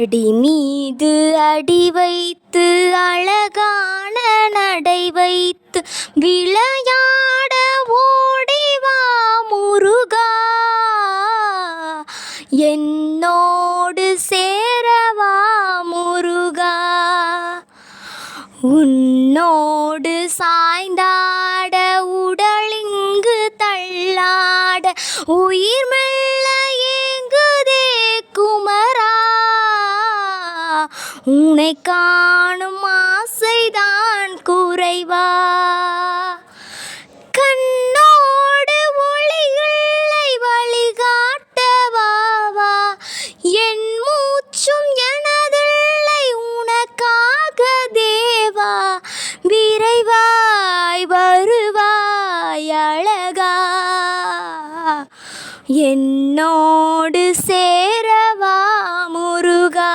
அடி மீது அடி வைத்து அழகான நடை வைத்து விளையாட ஓடிவா முருகா, என்னோடு சேரவா முருகா. உன்னோடு சாய்ந்தாட உடலிங்கு தள்ளாட உயிர் மெல்ல ஏங்குதே குமரா, உன்னை காணும் ஆசைதான் குறைவா. கண்ணோடு ஒளி இல்லை வழிகாட்டவாவா, என் மூச்சும் எனதில்லை உனக்காக தேவா, விரைவாய் வருவாய் அழகா, என்னோடு சேரவா முருகா.